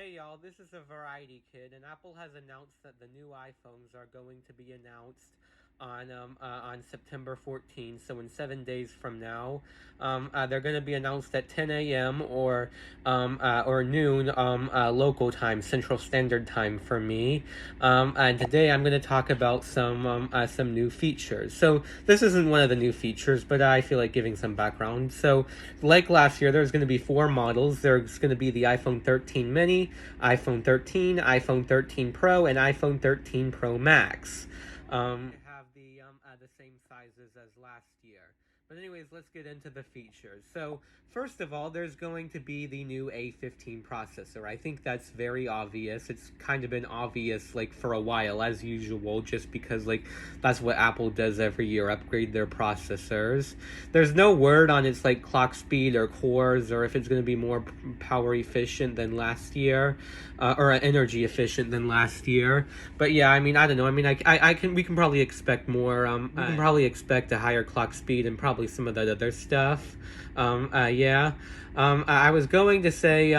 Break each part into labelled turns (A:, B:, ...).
A: Hey y'all, this is a Variety Kid, and Apple has announced that the new iPhones are going to be announced on September 14th. So in 7 days from now, they're going to be announced at 10 a.m. or noon local time, Central Standard Time for me. And today I'm going to talk about some new features. So this isn't one of the new features, but I feel like giving some background. So like last year, there's going to be 4 models. There's going to be the iPhone 13 mini, iPhone 13, iPhone 13 Pro, and iPhone 13 Pro Max. Have the same sizes as last year. But anyways, let's get into the features. So first of all, there's going to be the new A15 processor. I think that's very obvious. It's kind of been obvious like for a while, as usual, just because like that's what Apple does every year, upgrade their processors. There's no word on its like clock speed or cores, or if it's going to be more power efficient than last year, or energy efficient than last year. But yeah, I mean, I don't know. I mean, we can probably expect more. We can probably expect a higher clock speed and probably some of that other stuff. Yeah. I was going to say,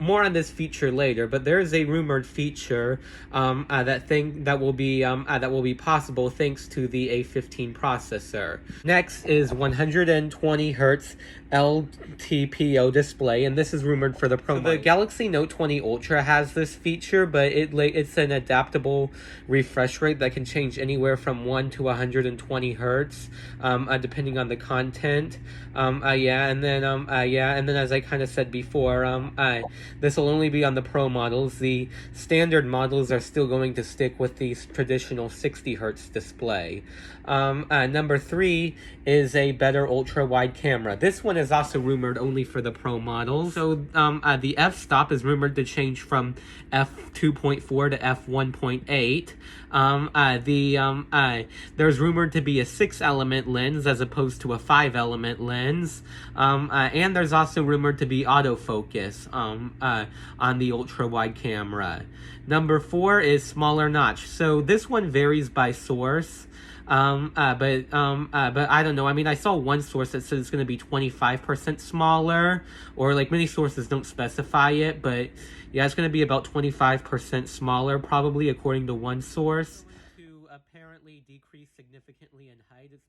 A: more on this feature later, but there's a rumored feature that will be possible thanks to the A15 processor. Next is 120 hertz LTPO display, and this is rumored for the Pro. So the Galaxy Note 20 Ultra has this feature, but it's an adaptable refresh rate that can change anywhere from 1 to 120 hertz, depending on the content. And then as I kind of said before, this will only be on the Pro models. The standard models are still going to stick with the traditional 60 hertz display. Number 3 is a better ultra-wide camera. This one is also rumored only for the Pro models. So the f-stop is rumored to change from f2.4 to f1.8. There's rumored to be a 6-element lens as opposed to a 5-element lens. And there's also rumored to be autofocus on the ultra-wide camera. Number 4 is smaller notch. So this one varies by source. But I don't know. I mean, I saw one source that said it's going to be 25% smaller, or like many sources don't specify it, but yeah, it's going to be about 25% smaller, probably according to one source. To apparently decrease significantly in height, it's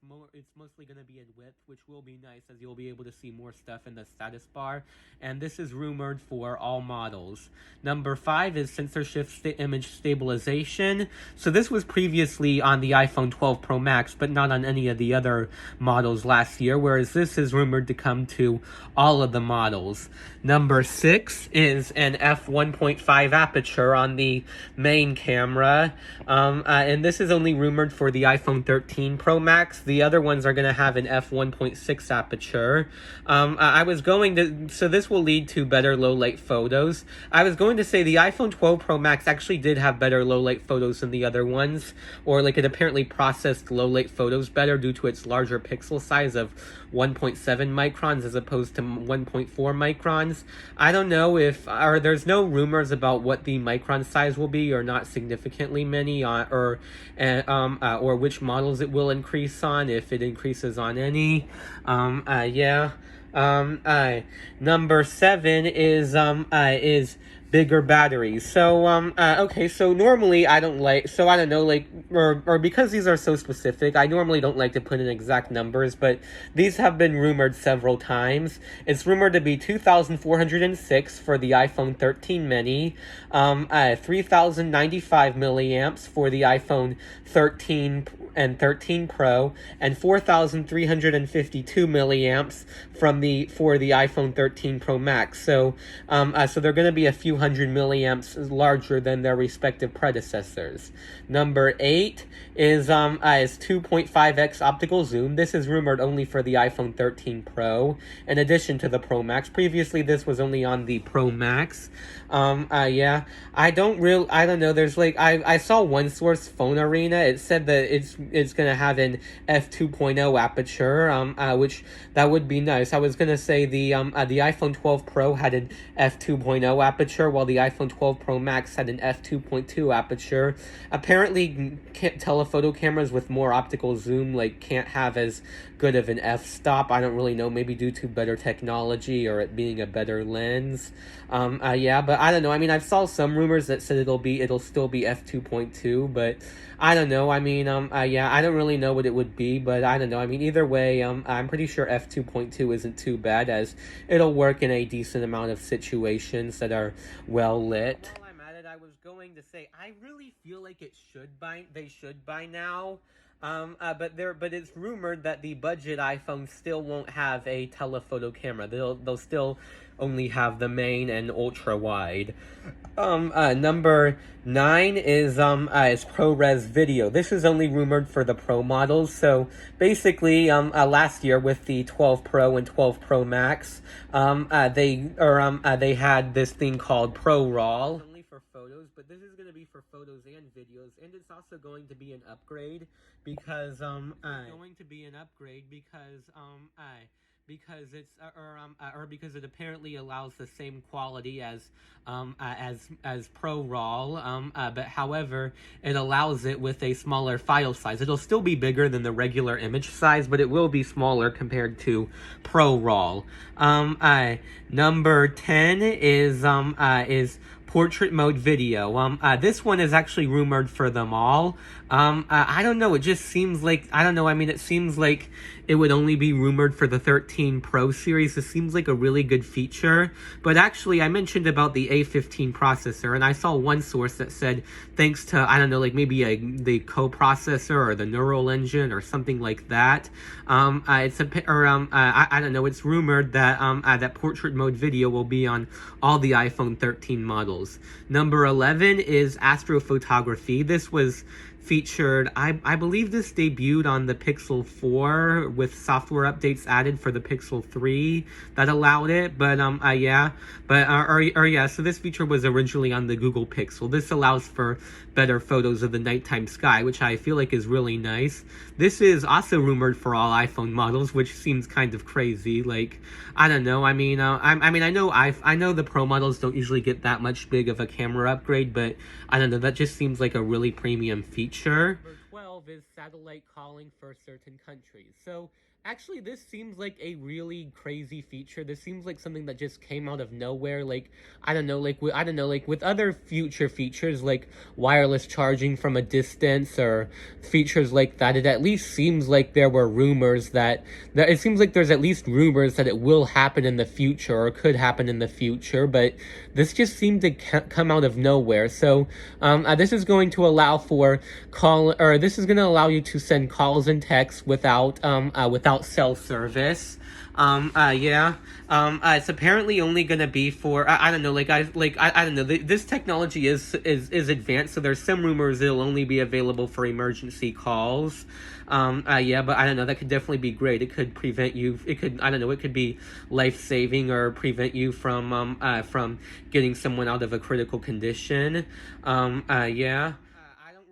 A: mostly going to be in width, which will be nice as you'll be able to see more stuff in the status bar. And this is rumored for all models. Number 5 is sensor shift image stabilization. So this was previously on the iPhone 12 Pro Max, but not on any of the other models last year, whereas this is rumored to come to all of the models. Number 6 is an f1.5 aperture on the main camera, and this is only rumored for the iPhone 13 Pro Max. The other ones are going to have an f1.6 aperture. So this will lead to better low light photos. I was going to say the iPhone 12 Pro Max actually did have better low light photos than the other ones, or like it apparently processed low light photos better due to its larger pixel size of 1.7 microns as opposed to 1.4 microns. I don't know there's no rumors about what the micron size will be, or not significantly many, or which models it will increase on, if it increases on any. Number 7 is bigger batteries. So okay, so normally I don't know, or because these are so specific, I normally don't like to put in exact numbers, but these have been rumored several times. It's rumored to be 2,406 for the iPhone 13 mini, 3,095 milliamps for the iPhone 13 and 13 Pro, and 4,352 milliamps for the iPhone 13 Pro Max. So they're going to be a few hundred milliamps larger than their respective predecessors. Number 8 is 2.5x optical zoom. This is rumored only for the iPhone 13 Pro, in addition to the Pro Max. Previously, this was only on the Pro Max. I don't know. There's I saw one source, Phone Arena. It said that it's it's gonna have an f2.0 aperture, which that would be nice. I was gonna say the iPhone 12 Pro had an f2.0 aperture, while the iPhone 12 Pro Max had an f2.2 aperture. Apparently, telephoto cameras with more optical zoom can't have as good of an f-stop. I don't really know, maybe due to better technology or it being a better lens. Yeah, but I don't know. I mean, I've saw some rumors that said it'll still be f2.2, but I don't know. I mean, yeah, I don't really know what it would be, but I don't know. I mean, either way, I'm pretty sure f2.2 isn't too bad, as it'll work in a decent amount of situations that are well lit. While I'm at it, I was going to say I really feel like they should by now. But it's rumored that the budget iPhone still won't have a telephoto camera. They'll still only have the main and ultra wide. Number 9 is ProRes video. This is only rumored for the Pro models. So basically, last year with the 12 Pro and 12 Pro Max, they had this thing called ProRAW. Only for photos, but this is going to be for photos and videos, and it's also going to be an upgrade because because it's because it apparently allows the same quality as ProRAW, but however, it allows it with a smaller file size. It'll still be bigger than the regular image size, but it will be smaller compared to ProRAW. Number 10 is portrait mode video. This one is actually rumored for them all. I don't know. It just seems like, I don't know. I mean, it seems like it would only be rumored for the 13 Pro series. This seems like a really good feature. But actually, I mentioned about the A15 processor, and I saw one source that said, thanks to, I don't know, maybe the coprocessor or the neural engine or something like that. I don't know. It's rumored that that portrait mode video will be on all the iPhone 13 models. Number 11 is astrophotography. This was featured, I believe this debuted on the Pixel 4 with software updates added for the Pixel 3 that allowed it, but so this feature was originally on the Google Pixel. This allows for better photos of the nighttime sky, which I feel like is really nice. This is also rumored for all iPhone models, which seems kind of crazy. I don't know. I mean, I know the Pro models don't usually get that much big of a camera upgrade, but I don't know. That just seems like a really premium feature. Number 12 is satellite calling for certain countries. So actually, this seems like a really crazy feature. This seems like something that just came out of nowhere. I don't know, with other future features like wireless charging from a distance or features like that, it at least seems like there were rumors that it seems like there's at least rumors that it will happen in the future or could happen in the future, but this just seemed to come out of nowhere. So this is going to allow for this is going to allow you to send calls and texts without cell service. It's apparently only gonna be for I don't know, I don't know. This technology is advanced, so there's some rumors it'll only be available for emergency calls. But I don't know. That could definitely be great. It could prevent you. It could be life saving or prevent you from getting someone out of a critical condition. I don't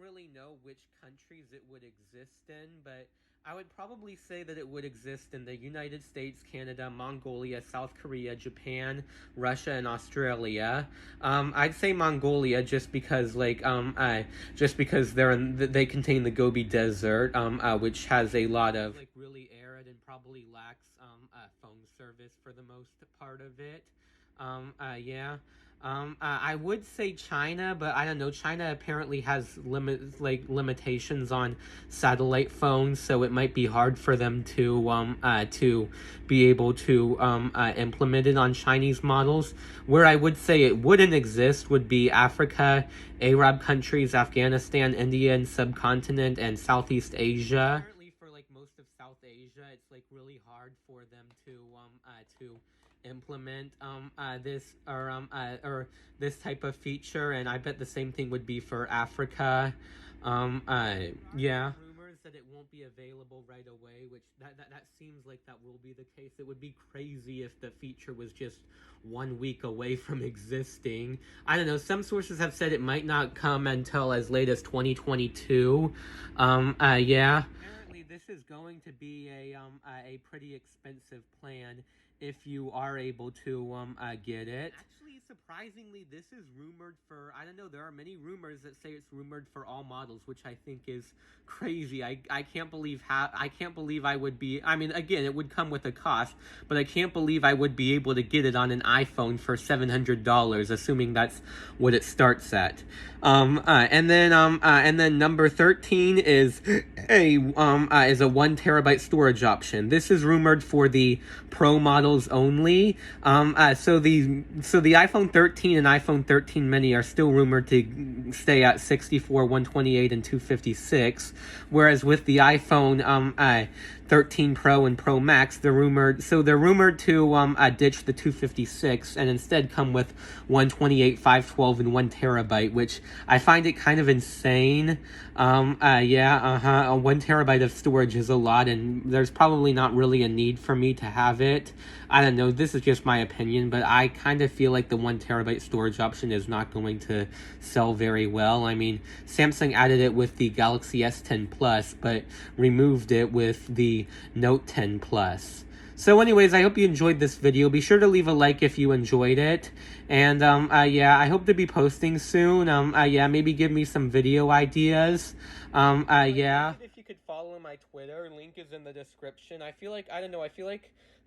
A: really know which countries it would exist in, but I would probably say that it would exist in the United States, Canada, Mongolia, South Korea, Japan, Russia, and Australia. I'd say Mongolia just because they contain the Gobi Desert, which has a lot of really arid and probably lacks phone service for the most part of it. I would say China, but I don't know. China apparently has limitations on satellite phones, so it might be hard for them to be able to implement it on Chinese models. Where I would say it wouldn't exist would be Africa, Arab countries, Afghanistan, India, and subcontinent, and Southeast Asia. Apparently, for most of South Asia, it's really hard for them to implement this type of feature, and I bet the same thing would be for Africa. Rumors said it won't be available right away, which that seems like that will be the case. It would be crazy if the feature was just 1 week away from existing. I don't know. Some sources have said it might not come until as late as 2022. Yeah. Apparently, this is going to be a pretty expensive plan if you are able to get it. Actually, surprisingly, this is rumored for, I don't know, there are many rumors that say it's rumored for all models, which I think is crazy. I can't believe I would be, I mean, again, it would come with a cost, but I can't believe I would be able to get it on an iPhone for $700, assuming that's what it starts at. And then number 13 is a 1 terabyte storage option. This is rumored for the Pro models only. So the iPhone 13 and iPhone 13 mini are still rumored to stay at 64, 128, and 256, whereas with the iPhone 13 Pro and Pro Max, they're rumored to ditch the 256 and instead come with 128, 512, and 1 terabyte, which I find it kind of insane. 1 terabyte of storage is a lot, and there's probably not really a need for me to have it. I don't know, this is just my opinion, but I kind of feel like the 1 terabyte storage option is not going to sell very well. I mean, Samsung added it with the Galaxy S10 Plus, but removed it with the Note 10 Plus. So anyways, I hope you enjoyed this video. Be sure to leave a like if you enjoyed it. And I hope to be posting soon. Maybe give me some video ideas. If you could follow my Twitter, link is in the description. I feel like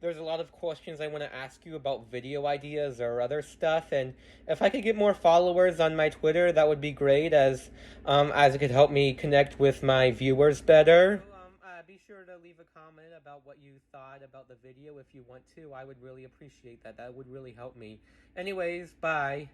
A: there's a lot of questions I want to ask you about video ideas or other stuff, and if I could get more followers on my Twitter, that would be great, as it could help me connect with my viewers better. Be sure to leave a comment about what you thought about the video if you want to. I would really appreciate that. That would really help me. Anyways, bye.